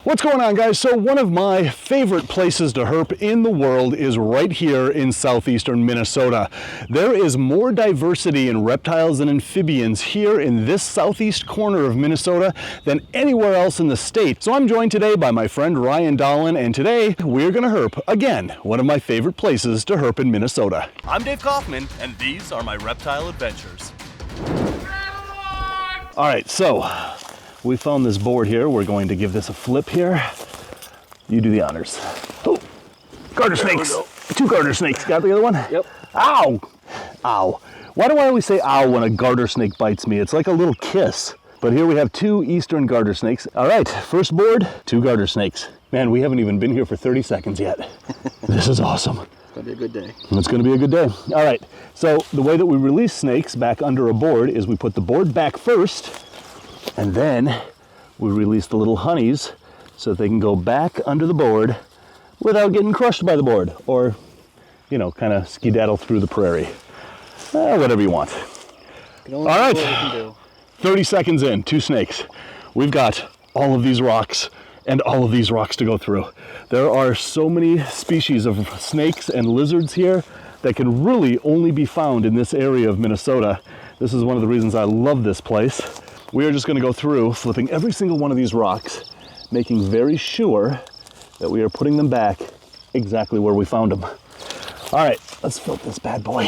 What's going on, guys? So one of my favorite places to herp in the world is right here in southeastern Minnesota. There is more diversity in reptiles and amphibians here in this southeast corner of Minnesota than anywhere else in the state. So I'm joined today by my friend Ryan Dolan, and today we're gonna herp again, one of my favorite places to herp in Minnesota. I'm Dave Kaufman, and these are my Reptile Adventures. All right, so we found this board here. We're going to give this a flip here. You do the honors. Oh, garter snakes. Two garter snakes. Got the other one? Yep. Ow! Ow. Why do I always say ow when a garter snake bites me? It's like a little kiss. But here we have two eastern garter snakes. All right, first board, two garter snakes. Man, we haven't even been here for 30 seconds yet. This is awesome. It's gonna be a good day. It's gonna be a good day. All right, so the way that we release snakes back under a board is we put the board back first, and then we release the little honeys so that they can go back under the board without getting crushed by the board or, you know, kind of skedaddle through the prairie. Whatever you want. All right, 30 seconds in, two snakes. We've got all of these rocks and all of these rocks to go through. There are so many species of snakes and lizards here that can really only be found in this area of Minnesota. This is one of the reasons I love this place. We are just going to go through, flipping every single one of these rocks, making very sure that we are putting them back exactly where we found them. All right, let's flip this bad boy.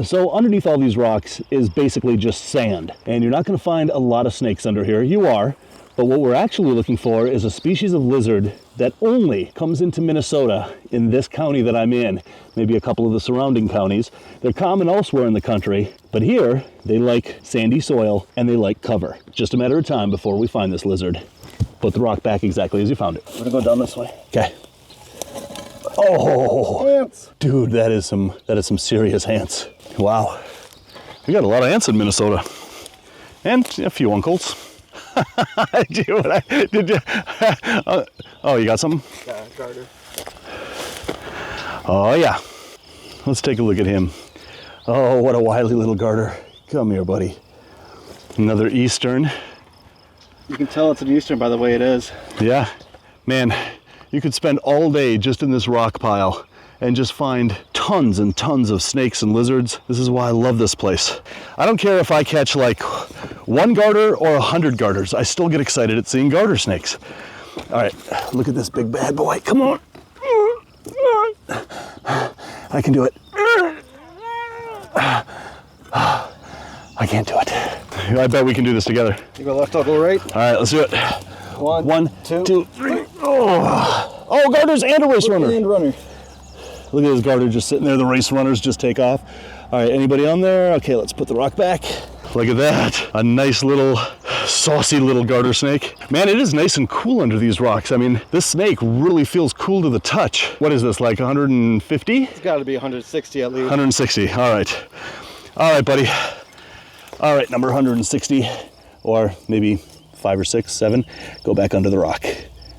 So underneath all these rocks is basically just sand, and you're not going to find a lot of snakes under here. You are, but what we're actually looking for is a species of lizard that only comes into Minnesota in this county that I'm in, maybe a couple of the surrounding counties. They're common elsewhere in the country, but here they like sandy soil and they like cover. Just a matter of time before we find this lizard. Put the rock back exactly as you found it. I'm gonna go down this way. Okay. Oh, Ants. Dude, that is some serious ants. Wow. We got a lot of ants in Minnesota. And a few uncles. Did you? Oh, you got something? Yeah, garter. Oh, yeah. Let's take a look at him. Oh, what a wily little garter. Come here, buddy. Another eastern. You can tell it's an eastern by the way it is. Yeah. Man, you could spend all day just in this rock pile and just find tons and tons of snakes and lizards. This is why I love this place. I don't care if I catch like one garter or 100 garters. I still get excited at seeing garter snakes. All right, look at this big bad boy. Come on. I can do it. I can't do it. I bet we can do this together. You go left, I'll go right. All right, let's do it. One, two, three. Oh, garters and a race runner. And runner. Look at this garter just sitting there. The race runners just take off. All right, anybody on there? Okay, let's put the rock back. Look at that. A nice little, saucy little garter snake. Man, it is nice and cool under these rocks. I mean, this snake really feels cool to the touch. What is this, like 150? It's gotta be 160 at least. 160, all right. All right, buddy. All right, number 160, or maybe 5 or 6, 7. Go back under the rock.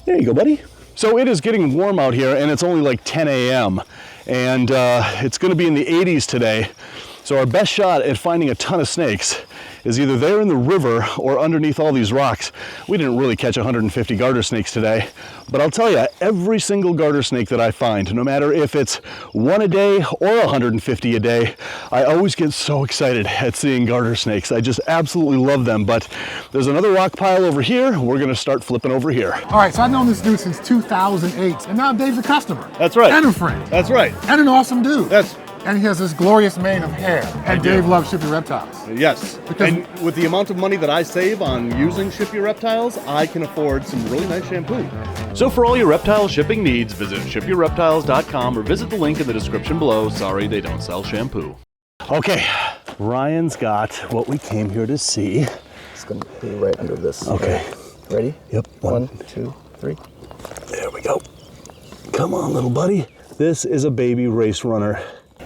There you go, buddy. So it is getting warm out here, and it's only like 10 a.m. and it's going to be in the 80s today. So our best shot at finding a ton of snakes is either there in the river or underneath all these rocks. We didn't really catch 150 garter snakes today, but I'll tell you, every single garter snake that I find, no matter if it's one a day or 150 a day, I always get so excited at seeing garter snakes. I just absolutely love them. But there's another rock pile over here. We're gonna start flipping over here. All right, so I've known this dude since 2008, and now Dave's a customer. That's right. And a friend. That's right. And an awesome dude. That's And he has this glorious mane of hair. And Dave loves shipping reptiles. Yes, Because- and with the amount of money that I save on using Ship Your Reptiles, I can afford some really nice shampoo. So for all your reptile shipping needs, visit shipyourreptiles.com or visit the link in the description below. Sorry, they don't sell shampoo. okay. Ryan's got what we came here to see. It's gonna be right under this. Okay. Ready? Yep. 1, 2, 3. There we go. Come on, little buddy. This is a baby race runner.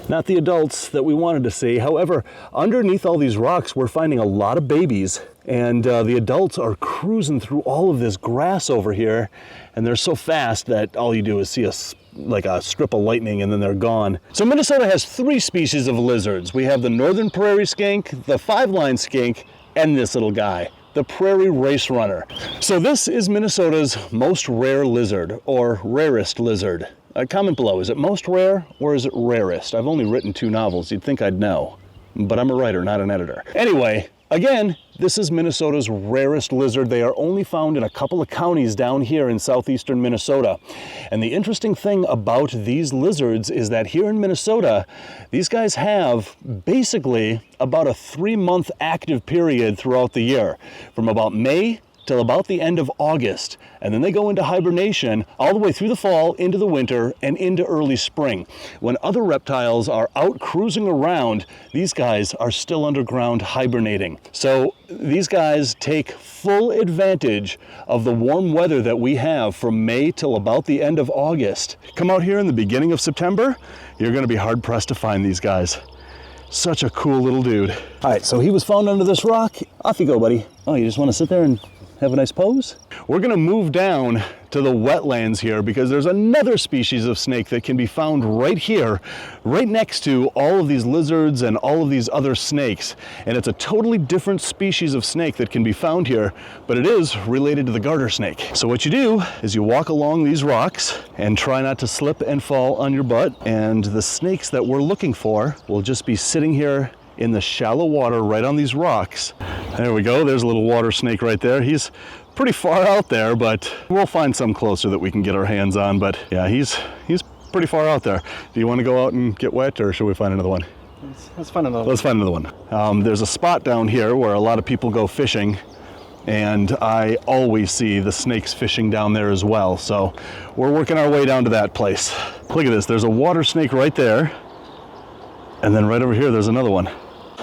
Not the adults that we wanted to see. However, underneath all these rocks, we're finding a lot of babies, and the adults are cruising through all of this grass over here, and they're so fast that all you do is see like a strip of lightning and then they're gone. So Minnesota has 3 species of lizards. We have the northern prairie skink, the 5-line skink, and this little guy. the prairie race runner. So this is Minnesota's most rare lizard, or rarest lizard. Comment below, is it most rare or is it rarest? I've only written 2 novels, you'd think I'd know, but I'm a writer, not an editor. Anyway, again, this is Minnesota's rarest lizard. They are only found in a couple of counties down here in southeastern Minnesota. And the interesting thing about these lizards is that here in Minnesota, these guys have basically about a 3-month active period throughout the year, from about May till about the end of August. And then they go into hibernation all the way through the fall, into the winter, and into early spring. When other reptiles are out cruising around, these guys are still underground hibernating. So these guys take full advantage of the warm weather that we have from May till about the end of August. Come out here in the beginning of September, you're gonna be hard pressed to find these guys. Such a cool little dude. All right, so he was found under this rock. Off you go, buddy. Oh, you just wanna sit there and have a nice pose? We're gonna move down to the wetlands here because there's another species of snake that can be found right here, right next to all of these lizards and all of these other snakes. And it's a totally different species of snake that can be found here, but it is related to the garter snake. So what you do is you walk along these rocks and try not to slip and fall on your butt. And the snakes that we're looking for will just be sitting here in the shallow water right on these rocks. There we go, there's a little water snake right there. He's pretty far out there, but we'll find some closer that we can get our hands on. But yeah, he's pretty far out there. Do you want to go out and get wet, or should we find another one? Let's find another one. Let's find another one. There's a spot down here where a lot of people go fishing, and I always see the snakes fishing down there as well. So we're working our way down to that place. Look at this, there's a water snake right there. And then right over here, there's another one.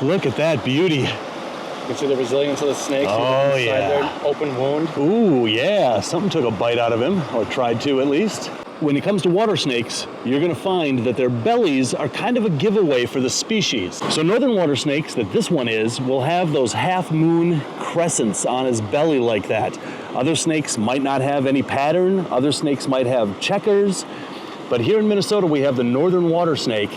Look at that beauty. You can see the resilience of the snake. Oh, yeah. There, open wound. Ooh, yeah, something took a bite out of him, or tried to at least. When it comes to water snakes, you're gonna find that their bellies are kind of a giveaway for the species. So northern water snakes, that this one is, will have those half-moon crescents on his belly like that. Other snakes might not have any pattern, other snakes might have checkers, but here in Minnesota we have the northern water snake,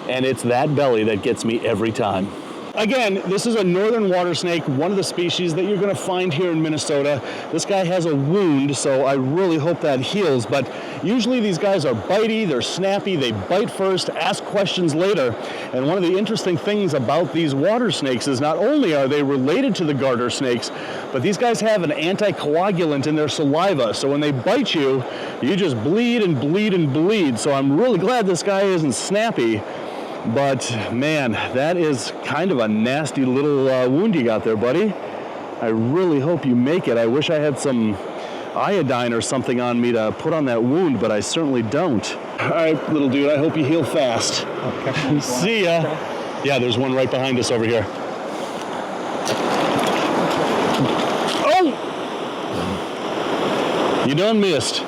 and it's that belly that gets me every time. Again, this is a northern water snake, one of the species that you're gonna find here in Minnesota. This guy has a wound, so I really hope that heals, but usually these guys are bitey, they're snappy, they bite first, ask questions later. And one of the interesting things about these water snakes is not only are they related to the garter snakes, but these guys have an anticoagulant in their saliva, so when they bite you, you just bleed and bleed and bleed. So I'm really glad this guy isn't snappy. But man, that is kind of a nasty little wound you got there, buddy. I really hope you make it. I wish I had some iodine or something on me to put on that wound, but I certainly don't. All right, little dude, I hope you heal fast. Okay. See ya. Yeah, there's one right behind us over here. Oh! You done missed.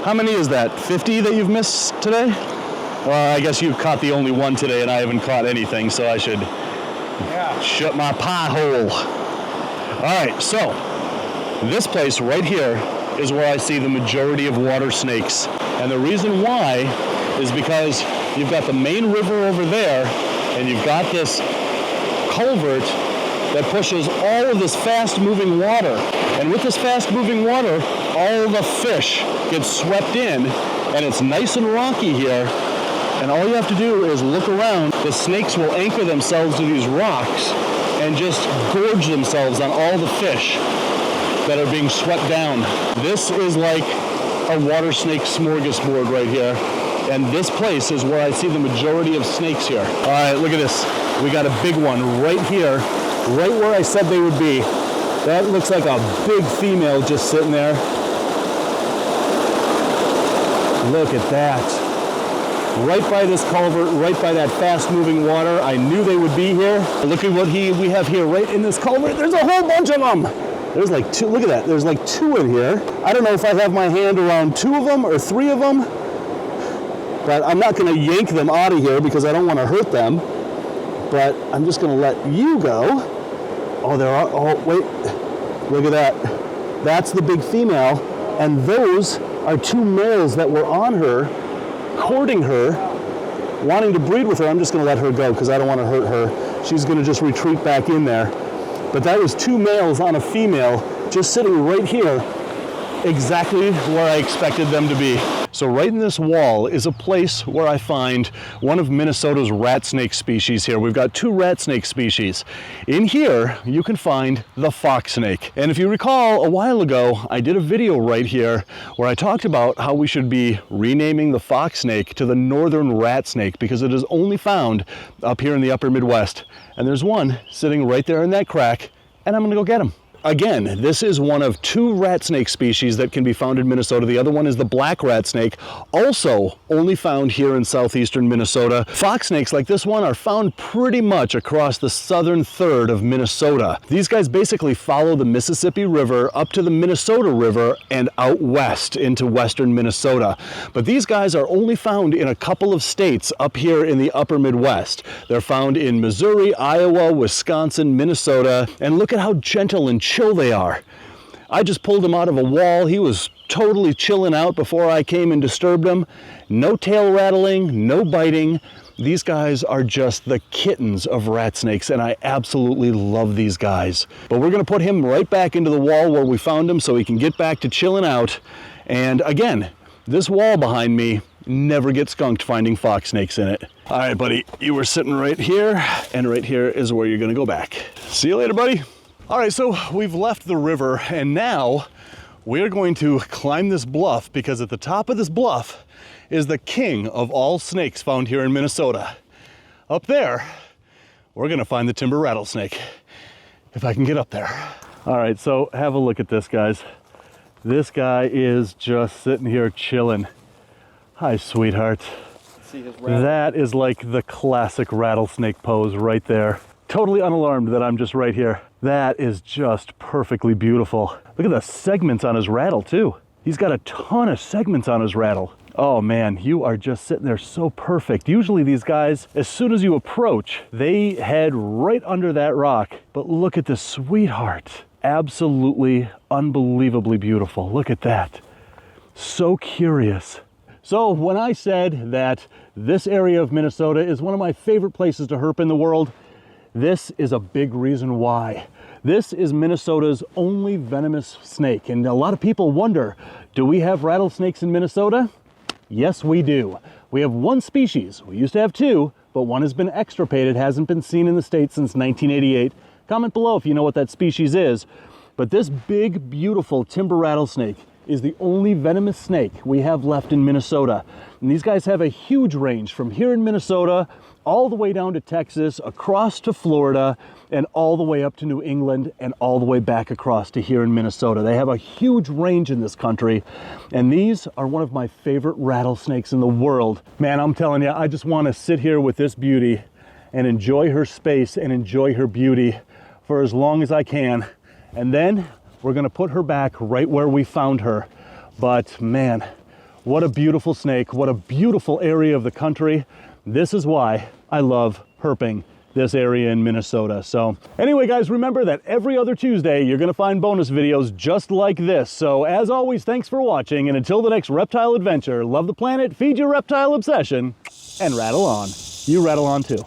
How many is that? 50 that you've missed today? Well, I guess you've caught the only one today and I haven't caught anything, so I should shut my pie hole. All right, so this place right here is where I see the majority of water snakes. And the reason why is because you've got the main river over there and you've got this culvert that pushes all of this fast-moving water. And with this fast-moving water, all the fish get swept in, and it's nice and rocky here. And all you have to do is look around. The snakes will anchor themselves to these rocks and just gorge themselves on all the fish that are being swept down. This is like a water snake smorgasbord right here. And this place is where I see the majority of snakes here. All right, look at this. We got a big one right here, right where I said they would be. That looks like a big female just sitting there. Look at that. Right by this culvert, right by that fast-moving water. I knew they would be here. Look at what we have here right in this culvert. There's a whole bunch of them. There's like 2, look at that. There's like 2 in here. I don't know if I have my hand around 2 of them or 3 of them, but I'm not gonna yank them out of here because I don't wanna hurt them, but I'm just gonna let you go. Oh, there are, oh, wait, look at that. That's the big female, and those are 2 males that were on her, courting her, wanting to breed with her. I'm just gonna let her go because I don't wanna hurt her. She's gonna just retreat back in there. But that was 2 males on a female just sitting right here, exactly where I expected them to be. So right in this wall is a place where I find one of Minnesota's rat snake species here. We've got 2 rat snake species. In here, you can find the fox snake. And if you recall, a while ago, I did a video right here where I talked about how we should be renaming the fox snake to the northern rat snake because it is only found up here in the upper Midwest. And there's one sitting right there in that crack, and I'm gonna go get him. Again, this is one of 2 rat snake species that can be found in Minnesota. The other one is the black rat snake, also only found here in southeastern Minnesota. Fox snakes like this one are found pretty much across the southern third of Minnesota. These guys basically follow the Mississippi River up to the Minnesota River and out west into western Minnesota. But these guys are only found in a couple of states up here in the upper Midwest. They're found in Missouri, Iowa, Wisconsin, Minnesota, and look at how gentle and chill they are. I just pulled him out of a wall. He was totally chilling out before I came and disturbed him. No tail rattling, no biting. These guys are just the kittens of rat snakes, and I absolutely love these guys. But we're gonna put him right back into the wall where we found him so he can get back to chilling out. And again, this wall behind me never gets skunked finding fox snakes in it. All right, buddy, you were sitting right here, and right here is where you're gonna go back. See you later, buddy. All right, so we've left the river, and now we're going to climb this bluff because at the top of this bluff is the king of all snakes found here in Minnesota. Up there, we're gonna find the timber rattlesnake, if I can get up there. All right, so have a look at this, guys. This guy is just sitting here chilling. Hi, sweetheart. See his rattle. That is like the classic rattlesnake pose right there. Totally unalarmed that I'm just right here. That is just perfectly beautiful. Look at the segments on his rattle too. He's got a ton of segments on his rattle. Oh man, you are just sitting there so perfect. Usually these guys, as soon as you approach, they head right under that rock. But look at this sweetheart. Absolutely unbelievably beautiful. Look at that. So curious. So when I said that this area of Minnesota is one of my favorite places to herp in the world, this is a big reason why. This is Minnesota's only venomous snake. And a lot of people wonder, do we have rattlesnakes in Minnesota? Yes, we do. We have 1 species. We used to have 2, but 1 has been extirpated, hasn't been seen in the state since 1988. Comment below if you know what that species is. But this big, beautiful timber rattlesnake is the only venomous snake we have left in Minnesota. And these guys have a huge range from here in Minnesota all the way down to Texas, across to Florida, and all the way up to New England, and all the way back across to here in Minnesota. They have a huge range in this country, and these are one of my favorite rattlesnakes in the world. Man, I'm telling you, I just want to sit here with this beauty and enjoy her space and enjoy her beauty for as long as I can. And then we're gonna put her back right where we found her. But man, what a beautiful snake, what a beautiful area of the country. This is why I love herping this area in Minnesota. So anyway, guys, remember that every other Tuesday, you're gonna find bonus videos just like this. So as always, thanks for watching, and until the next reptile adventure, love the planet, feed your reptile obsession, and rattle on. You rattle on too.